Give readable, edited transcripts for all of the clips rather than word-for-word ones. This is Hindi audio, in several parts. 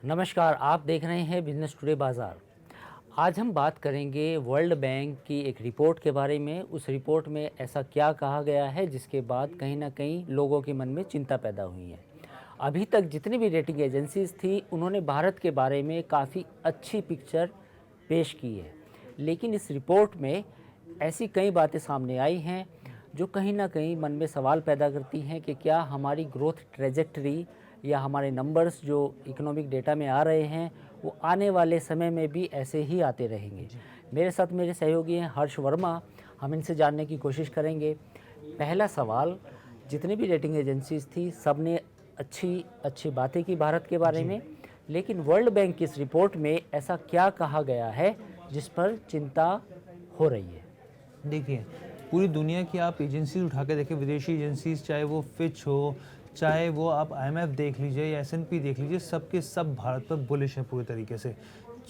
नमस्कार, आप देख रहे हैं बिजनेस टुडे बाज़ार। आज हम बात करेंगे वर्ल्ड बैंक की एक रिपोर्ट के बारे में। उस रिपोर्ट में ऐसा क्या कहा गया है जिसके बाद कहीं न कहीं लोगों के मन में चिंता पैदा हुई है। अभी तक जितनी भी रेटिंग एजेंसीज़ थी उन्होंने भारत के बारे में काफ़ी अच्छी पिक्चर पेश की है, लेकिन इस रिपोर्ट में ऐसी कई बातें सामने आई हैं जो कहीं न कहीं मन में सवाल पैदा करती हैं कि क्या हमारी ग्रोथ ट्रैजेक्टरी या हमारे नंबर्स जो इकोनॉमिक डेटा में आ रहे हैं वो आने वाले समय में भी ऐसे ही आते रहेंगे। मेरे साथ मेरे सहयोगी हैं हर्ष वर्मा। हम इनसे जानने की कोशिश करेंगे। पहला सवाल, जितनी भी रेटिंग एजेंसीज थी सब ने अच्छी अच्छी बातें की भारत के बारे में, लेकिन वर्ल्ड बैंक की इस रिपोर्ट में ऐसा क्या कहा गया है जिस पर चिंता हो रही है? देखिए, पूरी दुनिया की आप एजेंसीज उठा के देखें, विदेशी एजेंसीज, चाहे वो फिच हो, चाहे वो आप आईएमएफ देख लीजिए या एसएनपी देख लीजिए, सब के सब भारत पर बुलिश है पूरे तरीके से।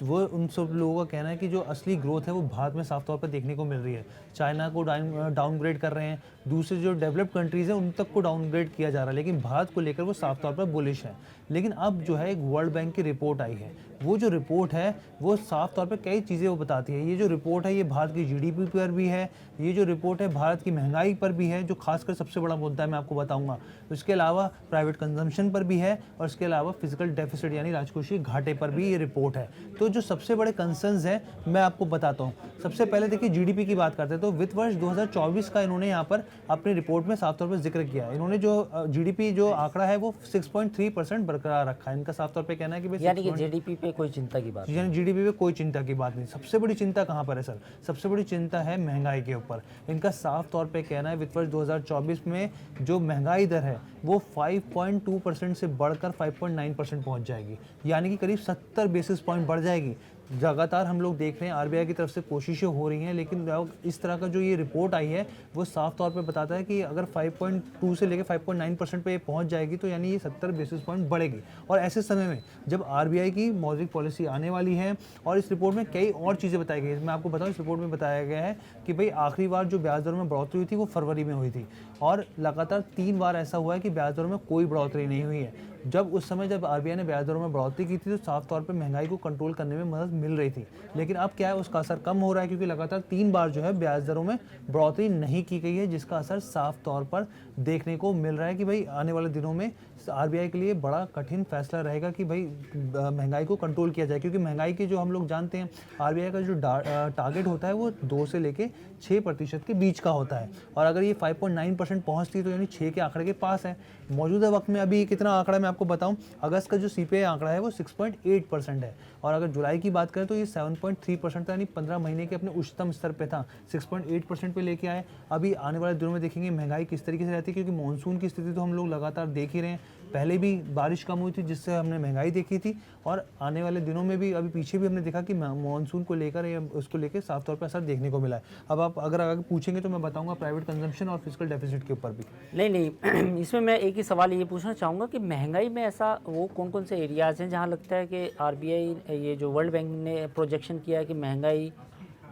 वो उन सब लोगों का कहना है कि जो असली ग्रोथ है वो भारत में साफ तौर पर देखने को मिल रही है। चाइना को डाउनग्रेड कर रहे हैं, दूसरे जो डेवलप्ड कंट्रीज़ हैं उन तक को डाउनग्रेड किया जा रहा है, लेकिन भारत को लेकर वो साफ तौर पर बुलिश है। लेकिन अब जो है एक वर्ल्ड बैंक की रिपोर्ट आई है, वो जो रिपोर्ट है वो साफ तौर पर कई चीज़ें वो बताती है। ये जो रिपोर्ट है ये भारत की जीडीपी पर भी है, ये जो रिपोर्ट है भारत की महंगाई पर भी है, जो खासकर सबसे बड़ा मुद्दा है मैं आपको बताऊंगा। इसके अलावा प्राइवेट कंजम्पशन पर भी है, और इसके अलावा फिजिकल डेफिसिट यानी राजकोषीय घाटे पर भी ये रिपोर्ट है। तो जो सबसे बड़े कंसर्न्स हैं मैं आपको बताता हूँ। सबसे पहले देखिए जीडीपी की बात करते हैं, तो वित्त वर्ष 2024 का इन्होंने यहाँ पर अपनी रिपोर्ट में साफ तौर पर जिक्र किया है। इन्होंने जो जीडीपी जो आंकड़ा है वो 6.3% बरकरार रखा है। इनका साफ तौर पर कहना है कि यानी कि जीडीपी पे कोई चिंता की बात, यानी जीडीपी पे कोई चिंता की बात नहीं। सबसे बड़ी चिंता कहाँ पर है सर? सबसे बड़ी चिंता है महंगाई के ऊपर। इनका साफ तौर पे कहना है वित्त वर्ष 2024 में जो महंगाई दर है वो 5.2% से बढ़कर 5.9% पहुंच जाएगी, यानी कि करीब 70 बेसिस पॉइंट बढ़ जाएगी। लगातार हम लोग देख रहे हैं आरबीआई की तरफ से कोशिशें हो रही हैं, लेकिन इस तरह का जो ये रिपोर्ट आई है वो साफ तौर पे बताता है कि अगर 5.2 से लेकर 5.9% पे ये पहुंच जाएगी तो यानी ये 70 बेसिस पॉइंट बढ़ेगी। और ऐसे समय में जब आरबीआई की मौद्रिक पॉलिसी आने वाली है, और इस रिपोर्ट में कई और चीज़ें बताई गई हैं। मैं आपको बताऊँ, इस रिपोर्ट में बताया गया है कि भाई आखिरी बार जो ब्याज दरों में बढ़ोतरी हुई थी वो फरवरी में हुई थी, और लगातार 3 बार ऐसा हुआ है कि ब्याज दरों में कोई बढ़ोतरी नहीं हुई है। उस समय जब आरबीआई ने ब्याज दरों में बढ़ोतरी की थी तो साफ तौर पे महंगाई को कंट्रोल करने में मदद मिल रही थी, लेकिन अब क्या है उसका असर कम हो रहा है, क्योंकि लगातार 3 बार जो है ब्याज दरों में बढ़ोतरी नहीं की गई है, जिसका असर साफ तौर पर देखने को मिल रहा है कि भाई आने वाले दिनों में आरबीआई के लिए बड़ा कठिन फैसला रहेगा कि भाई महंगाई को कंट्रोल किया जाए। क्योंकि महंगाई के जो हम लोग जानते हैं आरबीआई का जो टारगेट होता है वो 2 से लेके 6% के बीच का होता है, और अगर ये 5.9% पहुंचती है तो यानी 6 के आंकड़े के पास है। मौजूदा वक्त में अभी कितना आंकड़ा मैं आपको बताऊं, अगस्त का जो सीपीआई आंकड़ा है वो 6.8% है, और अगर जुलाई की बात करें तो ये 7.3% था, यानी 15 महीने के अपने उच्चतम स्तर पे था। 6.8% पे लेके आए। अभी आने वाले दिनों में देखेंगे महंगाई किस तरीके से रहती है, क्योंकि मानसून की स्थिति तो हम लोग लगातार देख ही रहे हैं। पहले भी बारिश कम हुई थी जिससे हमने महंगाई देखी थी, और आने वाले दिनों में भी अभी पीछे भी हमने देखा कि मानसून को लेकर या उसको लेकर साफ तौर पर असर देखने को मिला है। अब आप अगर आगे पूछेंगे तो मैं बताऊंगा प्राइवेट कंजम्पशन और फिजिकल डेफिसिट के ऊपर भी। नहीं इसमें मैं एक ही सवाल ये पूछना चाहूँगा कि महंगाई में ऐसा वो कौन कौन से एरियाज़ हैं जहाँ लगता है कि आरबीआई, ये जो वर्ल्ड बैंक ने प्रोजेक्शन किया है कि महंगाई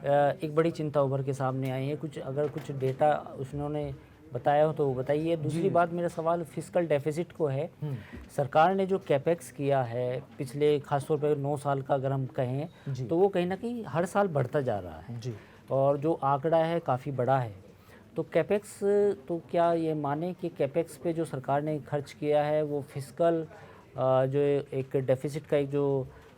एक बड़ी चिंता उभर के सामने आई है? कुछ अगर कुछ डेटा उन्होंने बताया हो तो वो बताइए। दूसरी बात, मेरा सवाल फिस्कल डेफिसिट को है। सरकार ने जो कैपेक्स किया है पिछले खासतौर पर 9 साल का अगर हम कहें तो वो कहीं ना कहीं हर साल बढ़ता जा रहा है जी, और जो आंकड़ा है काफ़ी बड़ा है। तो कैपेक्स, तो क्या ये माने कि कैपेक्स पे जो सरकार ने खर्च किया है वो फिस्कल जो एक डेफिसिट का एक जो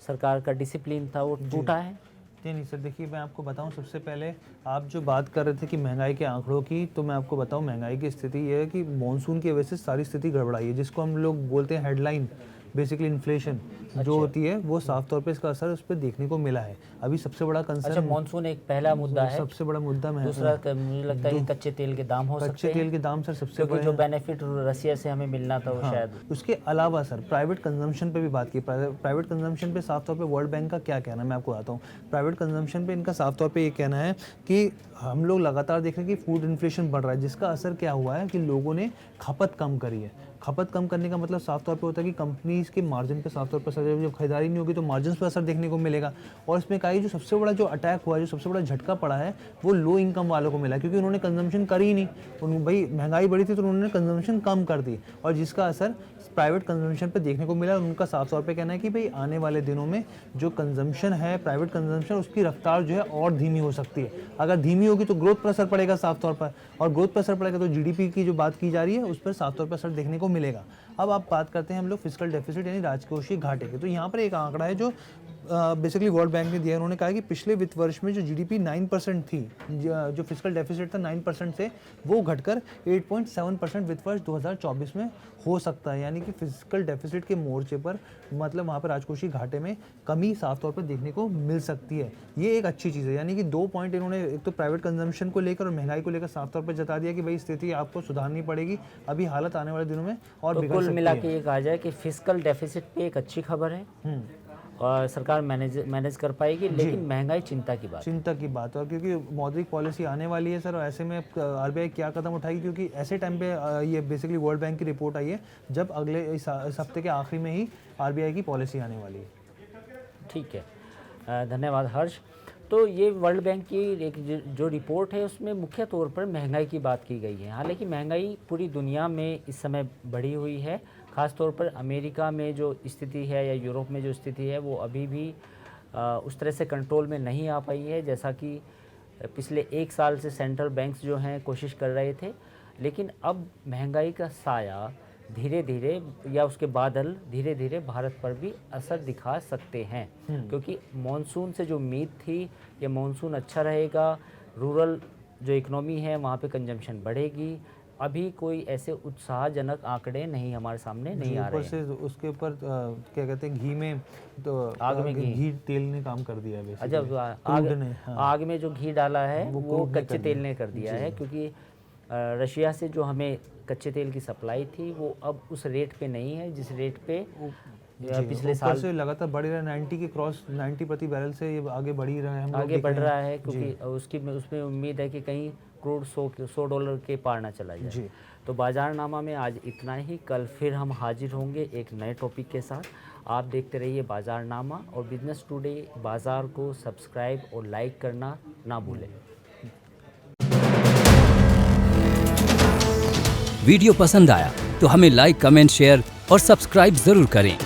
सरकार का डिसिप्लिन था वो टूटा है? नहीं सर, देखिए मैं आपको बताऊं, सबसे पहले आप जो बात कर रहे थे कि महंगाई के आंकड़ों की, तो मैं आपको बताऊं महंगाई की स्थिति ये है कि मानसून की वजह से सारी स्थिति गड़बड़ाई है, जिसको हम लोग बोलते हैं हेडलाइन, बेसिकली इन्फ्लेशन जो होती है वो साफ तौर पे इसका असर उस पर देखने को मिला है। अभी सबसे बड़ा कंसर्न मानसून एक पहला मुद्दा है, सबसे बड़ा मुद्दा है। दूसरा मुझे लगता है कि कच्चे तेल के दाम हो सकते हैं। कच्चे तेल के दाम सर सबसे बड़े, जो बेनिफिट रसिया से हमें मिलना था वो शायद। उसके अलावा सर प्राइवेट कंजम्पशन पे भी बात की। प्राइवेट कंजम्पशन पे साफ तौर पे वर्ल्ड बैंक का क्या कहना है मैं आपको बताता हूँ। प्राइवेट कंजम्पशन पे इनका साफ तौर पे ये कहना है कि हम लोग लगातार देख रहे हैं कि फूड इन्फ्लेशन बढ़ रहा है, जिसका असर क्या हुआ है कि लोगों ने खपत कम करी है। खपत कम करने का मतलब साफ तौर पे होता है कि कंपनीज के मार्जिन पे साफ तौर पर असर, जब खरीदारी नहीं होगी तो मार्जिन पर असर देखने को मिलेगा। और इसमें कहा जो सबसे बड़ा जो अटैक हुआ, जो सबसे बड़ा झटका पड़ा है वो लो इनकम वालों को मिला, क्योंकि उन्होंने कंजम्पशन करी ही नहीं। भाई महंगाई बढ़ी थी तो उन्होंने कंजम्पशन कम कर दी, और जिसका असर प्राइवेट कंजम्पशन पे देखने को मिला। उनका साफ तौर पे कहना है कि भाई आने वाले दिनों में जो कंजम्पशन है, प्राइवेट कंजम्पशन, उसकी रफ्तार जो है और धीमी हो सकती है। अगर धीमी होगी तो ग्रोथ पर असर पड़ेगा साफ तौर पर, और ग्रोथ पर असर पड़ेगा तो जीडीपी की जो बात की जा रही है उस पर साफ तौर पर असर देखने को मिलेगा। अब आप बात करते हैं हम लोग फिस्कल डेफिसिट यानी राजकोषीय घाटे के। तो यहाँ पर एक आंकड़ा है जो बेसिकली वर्ल्ड बैंक ने दिया है। उन्होंने कहा कि पिछले वित्त वर्ष में जो जीडीपी 9% थी, जो फिस्कल डेफिसिट था 9% से, वो घटकर 8.7% वित्त वर्ष 2024 में हो सकता है। यानी कि फिस्कल डेफिसिट के मोर्चे पर मतलब वहाँ पर राजकोषीय घाटे में कमी साफ तौर पर देखने को मिल सकती है। ये एक अच्छी चीज़ है। यानी कि 2 पॉइंट इन्होंने एक तो प्राइवेट कंजम्पशन को लेकर और महंगाई को लेकर साफ तौर पर जता दिया कि भाई स्थिति आपको सुधारनी पड़ेगी, अभी हालत आने वाले दिनों में और तो बिगड़ कुल सकती मिला है। के ये कहा जाए कि फिस्कल डेफिसिट पे एक अच्छी खबर है और सरकार मैनेज कर पाएगी, लेकिन महंगाई चिंता की बात है। और क्योंकि मौद्रिक पॉलिसी आने वाली है सर, और ऐसे में आरबीआई क्या कदम उठाएगी, क्योंकि ऐसे टाइम पे ये बेसिकली वर्ल्ड बैंक की रिपोर्ट आई है जब अगले इस हफ्ते के आखिरी में ही आरबीआई की पॉलिसी आने वाली है। ठीक है, धन्यवाद हर्ष। तो ये वर्ल्ड बैंक की एक जो रिपोर्ट है उसमें मुख्य तौर पर महंगाई की बात की गई है। हालांकि महंगाई पूरी दुनिया में इस समय बढ़ी हुई है, ख़ास तौर पर अमेरिका में जो स्थिति है या यूरोप में जो स्थिति है वो अभी भी उस तरह से कंट्रोल में नहीं आ पाई है, जैसा कि पिछले 1 साल से सेंट्रल बैंक्स जो हैं कोशिश कर रहे थे। लेकिन अब महंगाई का साया धीरे धीरे या उसके बादल धीरे धीरे भारत पर भी असर दिखा सकते हैं, क्योंकि मॉनसून से जो उम्मीद थी ये मॉनसून अच्छा रहेगा, रूरल जो इकोनॉमी है वहाँ पे कंजम्पशन बढ़ेगी, अभी कोई ऐसे उत्साहजनक आंकड़े नहीं हमारे सामने नहीं आ रहे हैं। से उसके ऊपर क्या कहते हैं, घी में तो आग में घी तेल ने काम कर दिया है। अच्छा, आग में जो घी डाला है वो कच्चे तेल ने कर दिया है, क्योंकि रशिया से जो हमें कच्चे तेल की सप्लाई थी वो अब उस रेट पे नहीं है जिस रेट पे पिछले साल से लगातार बढ़ रहा है। 90 के क्रॉस 90 प्रति बैरल से ये आगे बढ़ ही रहा है, आगे बढ़ रहा है, क्योंकि उसमें उम्मीद है कि कहीं क्रूड $100 के पार ना चला जाए। तो बाज़ारनामा में आज इतना ही। कल फिर हम हाजिर होंगे एक नए टॉपिक के साथ। आप देखते रहिए बाज़ारनामा और बिजनेस टुडे बाज़ार को सब्सक्राइब और लाइक करना ना भूलें। वीडियो पसंद आया तो हमें लाइक, कमेंट, शेयर और सब्सक्राइब जरूर करें।